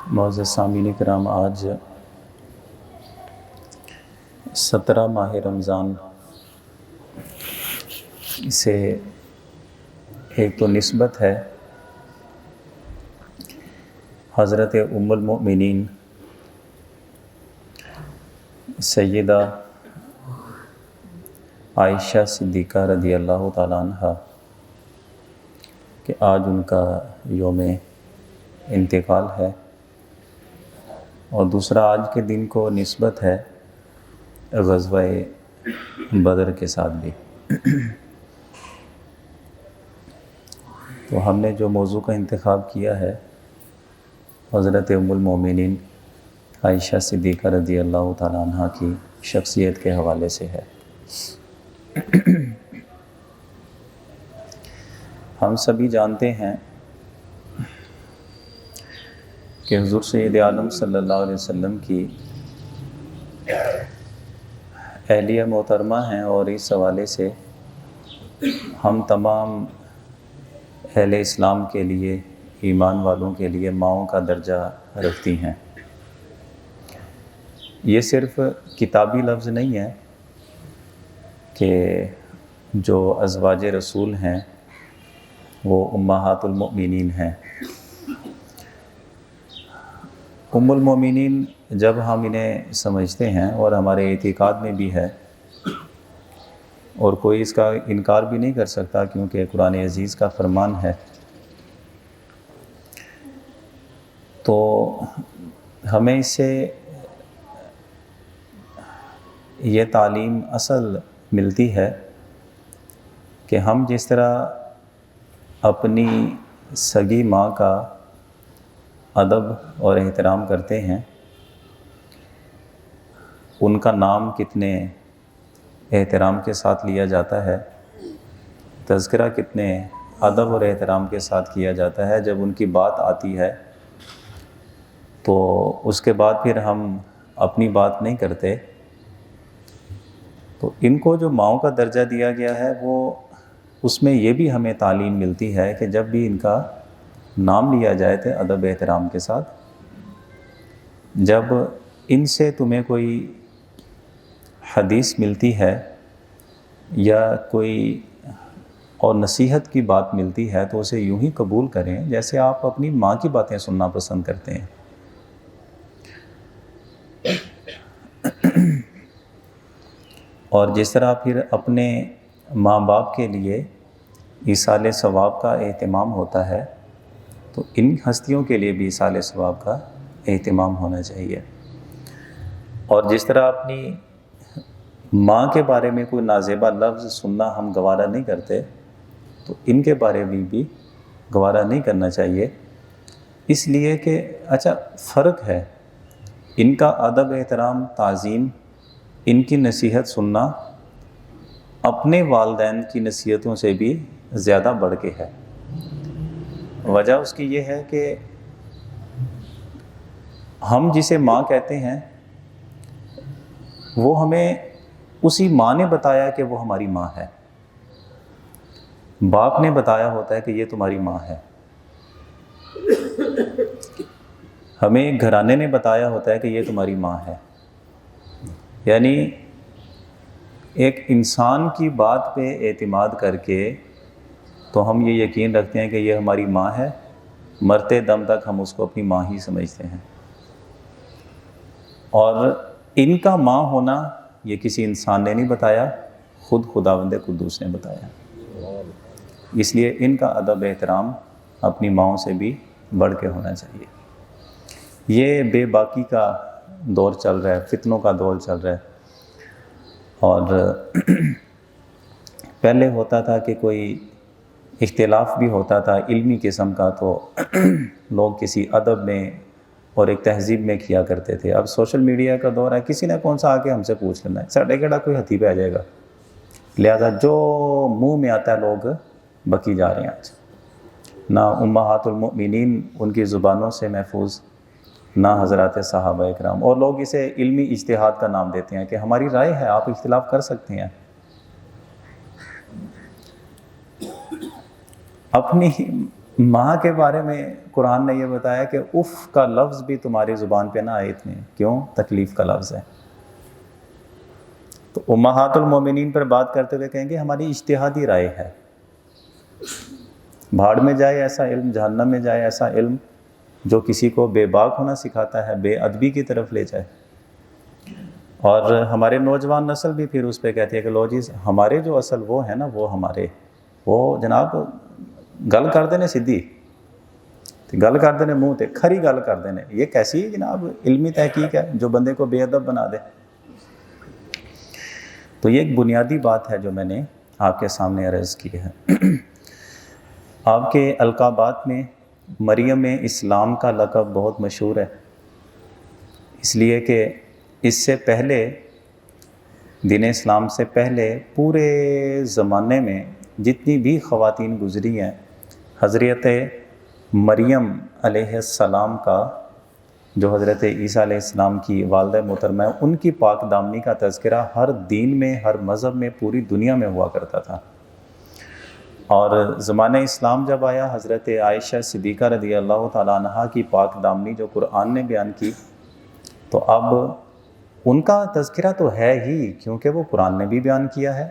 معزز سامعین کرام، آج 17 ماہ رمضان سے ایک تو نسبت ہے حضرت ام المؤمنین سیدہ عائشہ صدیقہ رضی اللہ تعالیٰ عنہ کہ آج ان کا یوم انتقال ہے، اور دوسرا آج کے دن کو نسبت ہے غزوہ بدر کے ساتھ بھی۔ تو ہم نے جو موضوع کا انتخاب کیا ہے حضرت ام المومنین عائشہ صدیقہ رضی اللہ تعالیٰ عنہ کی شخصیت کے حوالے سے ہے۔ ہم سبھی جانتے ہیں کہ حضور سید عالم صلی اللہ علیہ وسلم کی اہلیہ محترمہ ہیں، اور اس حوالے سے ہم تمام اہل اسلام کے لیے، ایمان والوں کے لیے ماؤں کا درجہ رکھتی ہیں۔ یہ صرف کتابی لفظ نہیں ہے کہ جو ازواج رسول ہیں وہ امہات المؤمنین ہیں۔ ام المؤمنین جب ہم انہیں سمجھتے ہیں، اور ہمارے اعتقاد میں بھی ہے، اور کوئی اس کا انکار بھی نہیں کر سکتا کیونکہ قرآن عزیز کا فرمان ہے، تو ہمیں اس سے یہ تعلیم اصل ملتی ہے کہ ہم جس طرح اپنی سگی ماں کا ادب اور احترام کرتے ہیں، ان کا نام کتنے احترام کے ساتھ لیا جاتا ہے، تذکرہ کتنے ادب اور احترام کے ساتھ کیا جاتا ہے، جب ان کی بات آتی ہے تو اس کے بعد پھر ہم اپنی بات نہیں کرتے، تو ان کو جو ماؤں کا درجہ دیا گیا ہے وہ اس میں یہ بھی ہمیں تعلیم ملتی ہے کہ جب بھی ان کا نام لیا جائے تو ادب احترام کے ساتھ، جب ان سے تمہیں کوئی حدیث ملتی ہے یا کوئی اور نصیحت کی بات ملتی ہے تو اسے یوں ہی قبول کریں جیسے آپ اپنی ماں کی باتیں سننا پسند کرتے ہیں۔ اور جس طرح پھر اپنے ماں باپ کے لیے ایصال ثواب کا اہتمام ہوتا ہے، تو ان ہستیوں کے لیے بھی ایصال ثواب کا اہتمام ہونا چاہیے۔ اور جس طرح اپنی ماں کے بارے میں کوئی نازیبہ لفظ سننا ہم گوارا نہیں کرتے، تو ان کے بارے میں بھی گوارا نہیں کرنا چاہیے، اس لیے کہ اچھا فرق ہے، ان کا ادب احترام تعظیم، ان کی نصیحت سننا اپنے والدین کی نصیحتوں سے بھی زیادہ بڑھ کے ہے۔ وجہ اس کی یہ ہے کہ ہم جسے ماں کہتے ہیں وہ ہمیں اسی ماں نے بتایا کہ وہ ہماری ماں ہے، باپ نے بتایا ہوتا ہے کہ یہ تمہاری ماں ہے، ہمیں ایک گھرانے نے بتایا ہوتا ہے کہ یہ تمہاری ماں ہے۔ یعنی ایک انسان کی بات پہ اعتماد کر کے تو ہم یہ یقین رکھتے ہیں کہ یہ ہماری ماں ہے، مرتے دم تک ہم اس کو اپنی ماں ہی سمجھتے ہیں۔ اور ان کا ماں ہونا یہ کسی انسان نے نہیں بتایا، خود خداوند قدوس نے بتایا، اس لیے ان کا ادب احترام اپنی ماؤں سے بھی بڑھ کے ہونا چاہیے۔ یہ بے باکی کا دور چل رہا ہے، فتنوں کا دور چل رہا ہے، اور پہلے ہوتا تھا کہ کوئی اختلاف بھی ہوتا تھا علمی قسم کا تو لوگ کسی ادب میں اور ایک تہذیب میں کیا کرتے تھے۔ اب سوشل میڈیا کا دور ہے، کسی نے کون سا آ کے ہم سے پوچھ لینا ہے، ساڑھے کیڑا کوئی ہتھی پہ آ جائے گا، لہذا جو منہ میں آتا ہے لوگ بکی جا رہے ہیں۔ آج نہ امہات المؤمنین ان کی زبانوں سے محفوظ، نہ حضرات صحابہ اکرام، اور لوگ اسے علمی اجتہاد کا نام دیتے ہیں کہ ہماری رائے ہے، آپ اختلاف کر سکتے ہیں۔ اپنی ماں کے بارے میں قرآن نے یہ بتایا کہ اف کا لفظ بھی تمہاری زبان پہ نہ آئے اتنے، کیوں؟ تکلیف کا لفظ ہے۔ تو امہات المومنین پر بات کرتے ہوئے کہیں گے ہماری اجتہادی رائے ہے، بھاڑ میں جائے ایسا علم، جہنم میں جائے ایسا علم جو کسی کو بے باک ہونا سکھاتا ہے، بے ادبی کی طرف لے جائے۔ اور ہمارے نوجوان نسل بھی پھر اس پہ کہتی ہے کہ لو جی ہمارے جو اصل وہ ہے نا، وہ جناب گل کر دینے سیدھی، گل کر دینے منہ تے، کھری گل کر دینے، یہ کیسی جناب علمی تحقیق ہے جو بندے کو بے ادب بنا دے؟ تو یہ ایک بنیادی بات ہے جو میں نے آپ کے سامنے عرض کی ہے۔ آپ کے القابات میں مریم اسلام کا لقب بہت مشہور ہے، اس لیے کہ اس سے پہلے، دین اسلام سے پہلے پورے زمانے میں جتنی بھی خواتین گزری ہیں، حضرت مریم علیہ السلام کا، جو حضرت عیسیٰ علیہ السلام کی والدہ محترمہ ہے، ان کی پاک دامنی کا تذکرہ ہر دین میں، ہر مذہب میں، پوری دنیا میں ہوا کرتا تھا۔ اور زمانہ اسلام جب آیا، حضرت عائشہ صدیقہ رضی اللہ تعالیٰ عنہا کی پاک دامنی جو قرآن نے بیان کی، تو اب ان کا تذکرہ تو ہے ہی، کیونکہ وہ قرآن نے بھی بیان کیا ہے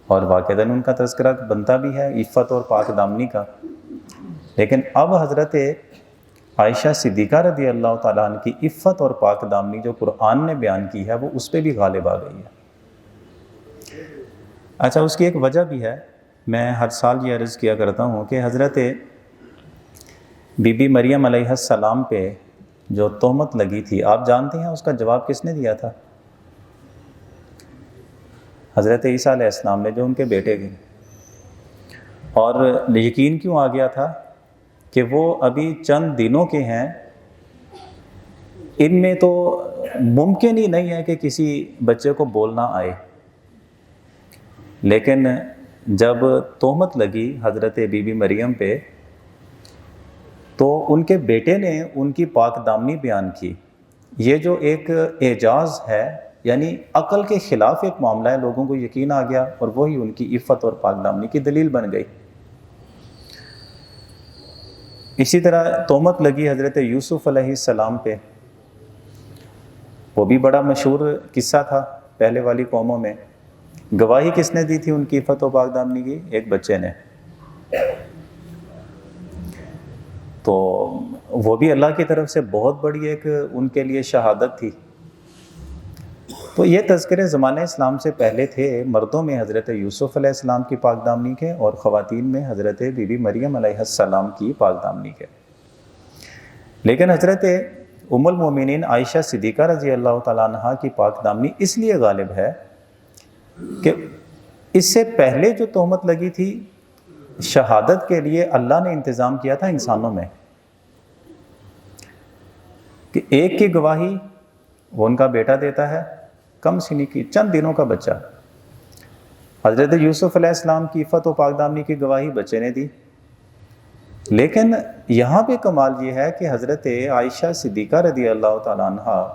اور واقعتاً ان کا تذکرہ بنتا بھی ہے عفت اور پاک دامنی کا۔ لیکن اب حضرت عائشہ صدیقہ رضی اللہ تعالیٰ عنہ کی عفت اور پاک دامنی جو قرآن نے بیان کی ہے، وہ اس پہ بھی غالب آ گئی ہے۔ اچھا، اس کی ایک وجہ بھی ہے، میں ہر سال یہ عرض کیا کرتا ہوں کہ حضرت بی بی مریم علیہ السلام پہ جو تہمت لگی تھی، آپ جانتے ہیں اس کا جواب کس نے دیا تھا؟ حضرت عیسیٰ علیہ السلام نے، جو ان کے بیٹے تھے۔ اور یقین کیوں آ گیا تھا کہ وہ ابھی چند دنوں کے ہیں، ان میں تو ممکن ہی نہیں ہے کہ کسی بچے کو بولنا آئے، لیکن جب تہمت لگی حضرت بی بی مریم پہ تو ان کے بیٹے نے ان کی پاک دامنی بیان کی۔ یہ جو ایک اعجاز ہے، یعنی عقل کے خلاف ایک معاملہ ہے، لوگوں کو یقین آ گیا اور وہی ان کی عفت اور پاک دامنی کی دلیل بن گئی۔ اسی طرح تہمت لگی حضرت یوسف علیہ السلام پہ، وہ بھی بڑا مشہور قصہ تھا پہلے والی قوموں میں۔ گواہی کس نے دی تھی ان کی عفت و پاک دامنی کی؟ ایک بچے نے۔ تو وہ بھی اللہ کی طرف سے بہت بڑی ایک ان کے لیے شہادت تھی۔ تو یہ تذکرے زمانہ اسلام سے پہلے تھے، مردوں میں حضرت یوسف علیہ السلام کی پاک دامنی کے اور خواتین میں حضرت بی بی مریم علیہ السلام کی پاک دامنی کے۔ لیکن حضرت ام المومنین عائشہ صدیقہ رضی اللہ تعالیٰ عنہا کی پاک دامنی اس لیے غالب ہے کہ اس سے پہلے جو تہمت لگی تھی، شہادت کے لیے اللہ نے انتظام کیا تھا انسانوں میں کہ ایک کی گواہی وہ ان کا بیٹا دیتا ہے، کم سنی کی چند دنوں کا بچہ۔ حضرت یوسف علیہ السلام کی عفت و پاک دامنی کی گواہی بچے نے دی۔ لیکن یہاں پہ کمال یہ ہے کہ حضرت عائشہ صدیقہ رضی اللہ تعالیٰ عنہ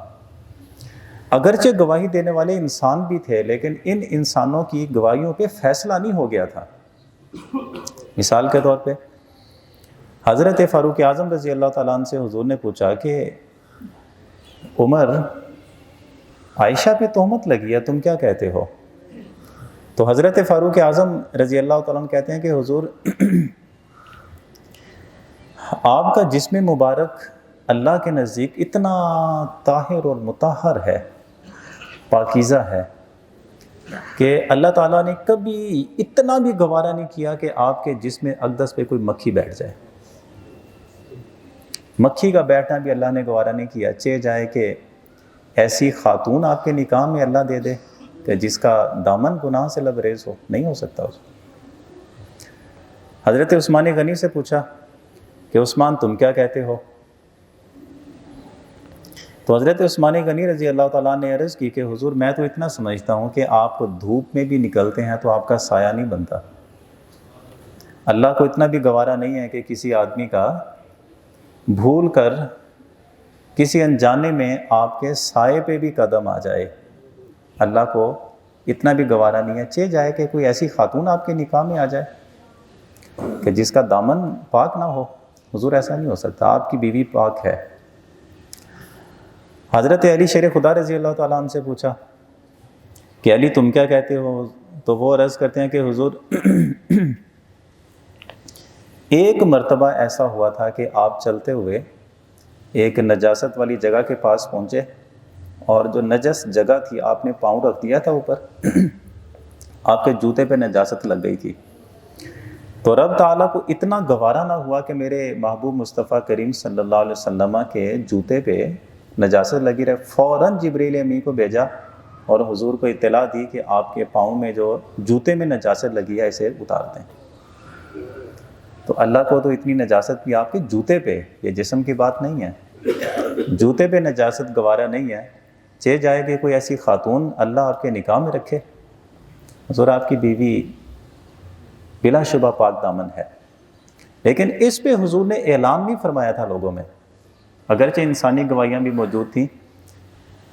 اگرچہ گواہی دینے والے انسان بھی تھے، لیکن ان انسانوں کی گواہیوں پہ فیصلہ نہیں ہو گیا تھا۔ مثال کے طور پہ حضرت فاروق اعظم رضی اللہ تعالیٰ عنہ سے حضور نے پوچھا کہ عمر، عائشہ پہ تہمت لگی ہے، تم کیا کہتے ہو؟ تو حضرت فاروق اعظم رضی اللہ تعالیٰ عنہ کہتے ہیں کہ حضور، آپ کا جسم مبارک اللہ کے نزدیک اتنا طاہر اور مطہر ہے، پاکیزہ ہے، کہ اللہ تعالیٰ نے کبھی اتنا بھی گوارا نہیں کیا کہ آپ کے جسم اقدس پہ کوئی مکھی بیٹھ جائے۔ مکھی کا بیٹھنا بھی اللہ نے گوارا نہیں کیا، چاہے جائے کہ ایسی خاتون آپ کے نکاح میں اللہ دے دے کہ جس کا دامن گناہ سے لبریز ہو، نہیں ہو سکتا اس۔ حضرت عثمان غنی سے پوچھا کہ عثمان تم کیا کہتے ہو؟ تو حضرت عثمان غنی رضی اللہ تعالیٰ نے عرض کی کہ حضور میں تو اتنا سمجھتا ہوں کہ آپ دھوپ میں بھی نکلتے ہیں تو آپ کا سایہ نہیں بنتا۔ اللہ کو اتنا بھی گوارا نہیں ہے کہ کسی آدمی کا بھول کر کسی انجانے میں آپ کے سائے پہ بھی قدم آ جائے۔ اللہ کو اتنا بھی گوارا نہیں ہے، چاہے جائے کہ کوئی ایسی خاتون آپ کے نکاح میں آ جائے۔ کہ جس کا دامن پاک نہ ہو؟ حضور ایسا نہیں ہو سکتا، آپ کی بیوی پاک ہے۔ حضرت علی شیر خدا رضی اللہ تعالیٰ عنہ سے پوچھا کہ علی تم کیا کہتے ہو؟ تو وہ عرض کرتے ہیں کہ حضور ایک مرتبہ ایسا ہوا تھا کہ آپ چلتے ہوئے ایک نجاست والی جگہ کے پاس پہنچے، اور جو نجس جگہ تھی آپ نے پاؤں رکھ دیا تھا اوپر، آپ کے جوتے پہ نجاست لگ گئی تھی، تو رب تعالیٰ کو اتنا گوارا نہ ہوا کہ میرے محبوب مصطفیٰ کریم صلی اللہ علیہ وسلم کے جوتے پہ نجاست لگی رہے، فوراً جبریل امین کو بھیجا اور حضور کو اطلاع دی کہ آپ کے پاؤں میں جو جوتے میں نجاست لگی ہے اسے اتار دیں۔ تو اللہ کو تو اتنی نجاست بھی آپ کے جوتے پہ، یہ جسم کی بات نہیں ہے، جوتے پہ نجاست گوارا نہیں ہے، چہ جائے کہ کوئی ایسی خاتون اللہ آپ کے نکاح میں رکھے۔ حضور آپ کی بیوی بلا شبہ پاک دامن ہے، لیکن اس پہ حضور نے اعلان نہیں فرمایا تھا لوگوں میں، اگرچہ انسانی گواہیاں بھی موجود تھیں۔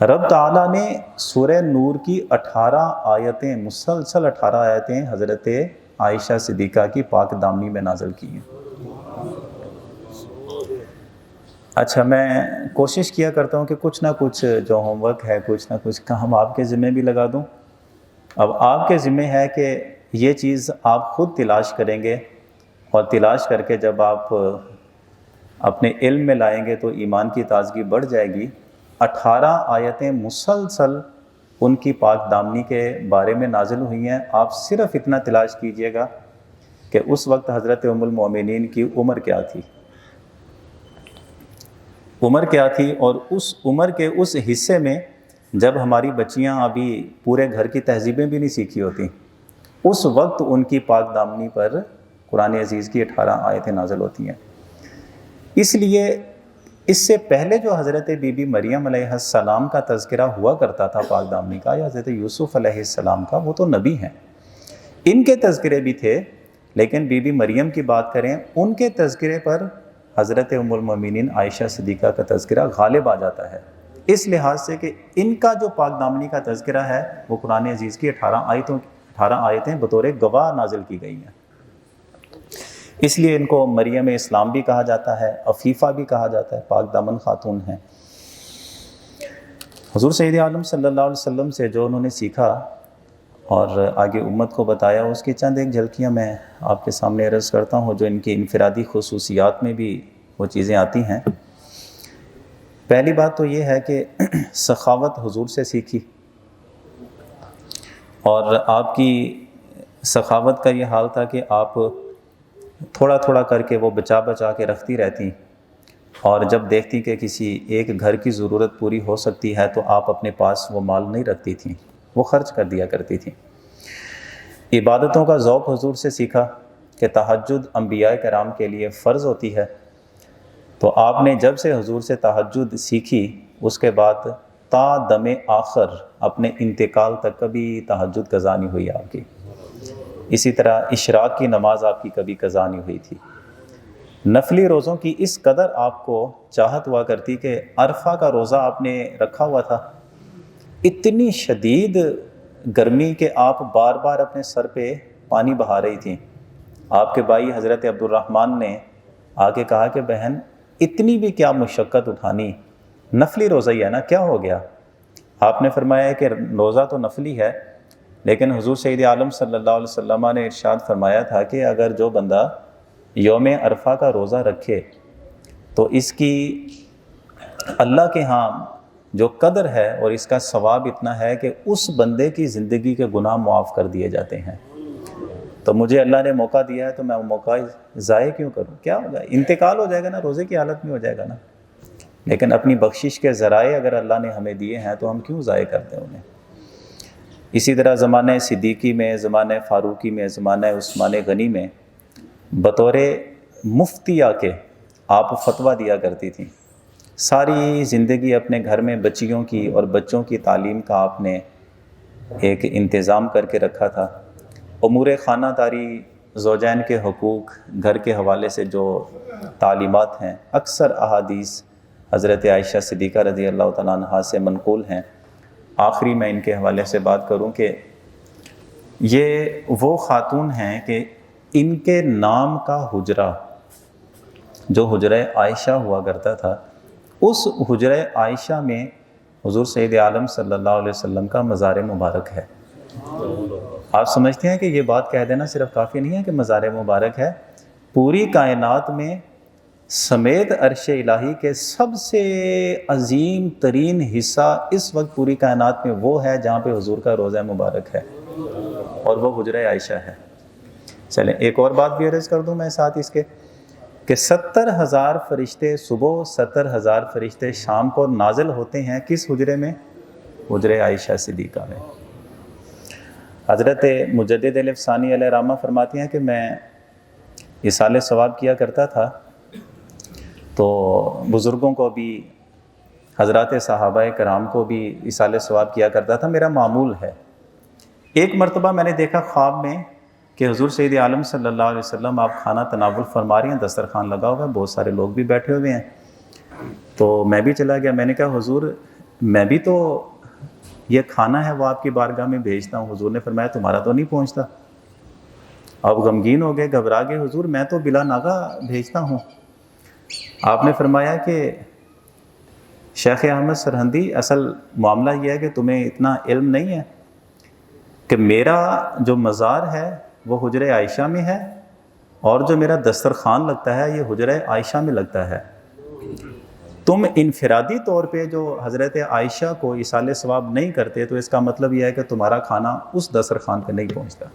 رب تعالیٰ نے سورہ نور کی 18 آیتیں، مسلسل 18 آیتیں حضرت عائشہ صدیقہ کی پاک دامنی میں نازل کی ہیں۔ اچھا، میں کوشش کیا کرتا ہوں کہ کچھ نہ کچھ جو ہوم ورک ہے، کچھ نہ کچھ کام آپ کے ذمہ بھی لگا دوں۔ اب آپ کے ذمہ ہے کہ یہ چیز آپ خود تلاش کریں گے، اور تلاش کر کے جب آپ اپنے علم میں لائیں گے تو ایمان کی تازگی بڑھ جائے گی۔ 18 آیتیں مسلسل ان کی پاک دامنی کے بارے میں نازل ہوئی ہیں۔ آپ صرف اتنا تلاش کیجئے گا کہ اس وقت حضرت ام المومنین کی عمر کیا تھی، اور اس عمر کے اس حصے میں جب ہماری بچیاں ابھی پورے گھر کی تہذیبیں بھی نہیں سیکھی ہوتی، اس وقت ان کی پاک دامنی پر قرآن عزیز کی 18 آیتیں نازل ہوتی ہیں۔ اس لیے اس سے پہلے جو حضرت بی بی مریم علیہ السلام کا تذکرہ ہوا کرتا تھا پاک دامنی کا، یا حضرت یوسف علیہ السلام کا، وہ تو نبی ہیں، ان کے تذکرے بھی تھے، لیکن بی بی مریم کی بات کریں ان کے تذکرے پر حضرت ام المومنین عائشہ صدیقہ کا تذکرہ غالب آ جاتا ہے، اس لحاظ سے کہ ان کا جو پاک دامنی کا تذکرہ ہے وہ قرآن عزیز کی 18 آیتیں بطور گواہ نازل کی گئی ہیں۔ اس لیے ان کو مریم اسلام بھی کہا جاتا ہے، عفیفہ بھی کہا جاتا ہے، پاک دامن خاتون ہیں۔ حضور سید عالم صلی اللہ علیہ وسلم سے جو انہوں نے سیکھا اور آگے امت کو بتایا، اس کی چند ایک جھلکیاں میں آپ کے سامنے عرض کرتا ہوں، جو ان کی انفرادی خصوصیات میں بھی وہ چیزیں آتی ہیں۔ پہلی بات تو یہ ہے کہ سخاوت حضور سے سیکھی، اور آپ کی سخاوت کا یہ حال تھا کہ آپ تھوڑا تھوڑا کر کے وہ بچا بچا کے رکھتی رہتی، اور جب دیکھتی کہ کسی ایک گھر کی ضرورت پوری ہو سکتی ہے تو آپ اپنے پاس وہ مال نہیں رکھتی تھیں، وہ خرچ کر دیا کرتی تھیں۔ عبادتوں کا ذوق حضور سے سیکھا کہ تہجد انبیاء کرام کے لیے فرض ہوتی ہے، تو آپ نے جب سے حضور سے تہجد سیکھی اس کے بعد تا دم آخر اپنے انتقال تک کبھی تہجد قضا نہیں ہوئی آپ کی۔ اسی طرح اشراق کی نماز آپ کی کبھی قضا نہیں ہوئی تھی۔ نفلی روزوں کی اس قدر آپ کو چاہت ہوا کرتی کہ عرفہ کا روزہ آپ نے رکھا ہوا تھا، اتنی شدید گرمی کہ آپ بار بار اپنے سر پہ پانی بہا رہی تھیں۔ آپ کے بھائی حضرت عبد الرحمن نے آ کے کہا کہ بہن اتنی بھی کیا مشقت اٹھانی، نفلی روزہ ہی ہے نا، کیا ہو گیا؟ آپ نے فرمایا کہ روزہ تو نفلی ہے، لیکن حضور سید عالم صلی اللہ علیہ وسلم نے ارشاد فرمایا تھا کہ اگر جو بندہ یوم عرفہ کا روزہ رکھے تو اس کی اللہ کے ہاں جو قدر ہے اور اس کا ثواب اتنا ہے کہ اس بندے کی زندگی کے گناہ معاف کر دیے جاتے ہیں۔ تو مجھے اللہ نے موقع دیا ہے تو میں وہ موقع ضائع کیوں کروں؟ کیا ہوگا؟ انتقال ہو جائے گا نا، روزے کی حالت میں ہو جائے گا نا۔ لیکن اپنی بخشش کے ذرائع اگر اللہ نے ہمیں دیے ہیں تو ہم کیوں ضائع کرتے ہیں انہیں؟ اسی طرح زمانہ صدیقی میں، زمانہ فاروقی میں، زمانہ عثمان غنی میں بطور مفتیہ کے آپ فتویٰ دیا کرتی تھیں۔ ساری زندگی اپنے گھر میں بچیوں کی اور بچوں کی تعلیم کا آپ نے ایک انتظام کر کے رکھا تھا۔ امور خانہ داری، زوجین کے حقوق، گھر کے حوالے سے جو تعلیمات ہیں، اکثر احادیث حضرت عائشہ صدیقہ رضی اللہ تعالیٰ عنہا سے منقول ہیں۔ آخری میں ان کے حوالے سے بات کروں کہ یہ وہ خاتون ہیں کہ ان کے نام کا حجرہ جو حجرہ عائشہ ہوا کرتا تھا، اس حجرہ عائشہ میں حضور سید عالم صلی اللہ علیہ وسلم کا مزار مبارک ہے۔ آپ سمجھتے ہیں کہ یہ بات کہہ دینا صرف کافی نہیں ہے کہ مزار مبارک ہے، پوری کائنات میں سمیت عرش الہی کے سب سے عظیم ترین حصہ اس وقت پوری کائنات میں وہ ہے جہاں پہ حضور کا روضہ مبارک ہے، اور وہ حجرہ عائشہ ہے۔ چلیں ایک اور بات بھی عرض کر دوں میں ساتھ اس کے، کہ 70,000 فرشتے صبح، 70,000 فرشتے شام کو نازل ہوتے ہیں کس حجرے میں؟ حجرہ عائشہ صدیقہ میں۔ حضرت مجدد الف ثانی علیہ رحمہ فرماتی ہیں کہ میں ایصال ثواب کیا کرتا تھا تو بزرگوں کو بھی، حضرات صحابہ کرام کو بھی ایصال ثواب کیا کرتا تھا، میرا معمول ہے۔ ایک مرتبہ میں نے دیکھا خواب میں کہ حضور سید عالم صلی اللہ علیہ وسلم آپ کھانا تناول فرما رہی ہیں، دسترخوان لگا ہوا ہے، بہت سارے لوگ بھی بیٹھے ہوئے ہیں، تو میں بھی چلا گیا۔ میں نے کہا حضور میں بھی تو یہ کھانا ہے وہ آپ کی بارگاہ میں بھیجتا ہوں۔ حضور نے فرمایا تمہارا تو نہیں پہنچتا۔ آپ غمگین ہو گئے، گھبرا گئے، حضور میں تو بلا ناغہ بھیجتا ہوں۔ آپ نے فرمایا کہ شیخ احمد سرہندی اصل معاملہ یہ ہے کہ تمہیں اتنا علم نہیں ہے کہ میرا جو مزار ہے وہ حجرہ عائشہ میں ہے، اور جو میرا دسترخوان لگتا ہے یہ حجرہ عائشہ میں لگتا ہے۔ تم انفرادی طور پہ جو حضرت عائشہ کو ایصال ثواب نہیں کرتے تو اس کا مطلب یہ ہے کہ تمہارا کھانا اس دسترخوان پہ نہیں پہنچتا۔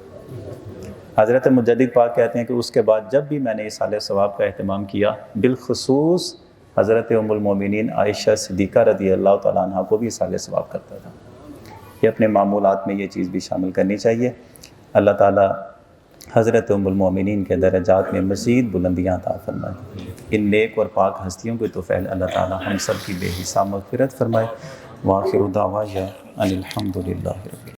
حضرت مجدد پاک کہتے ہیں کہ اس کے بعد جب بھی میں نے ایصال ثواب کا اہتمام کیا، بالخصوص حضرت ام المومنین عائشہ صدیقہ رضی اللہ تعالیٰ عنہ کو بھی ایصال ثواب کرتا تھا۔ یہ اپنے معمولات میں یہ چیز بھی شامل کرنی چاہیے۔ اللہ تعالیٰ حضرت ام المومنین کے درجات میں مزید بلندیاں عطا فرمائے۔ ان نیک اور پاک ہستیوں کے توفیل اللہ تعالیٰ ہم سب کی بے حساب مغفرت فرمائے۔ وآخر دعوانا ان الحمد للہ رب العالمین۔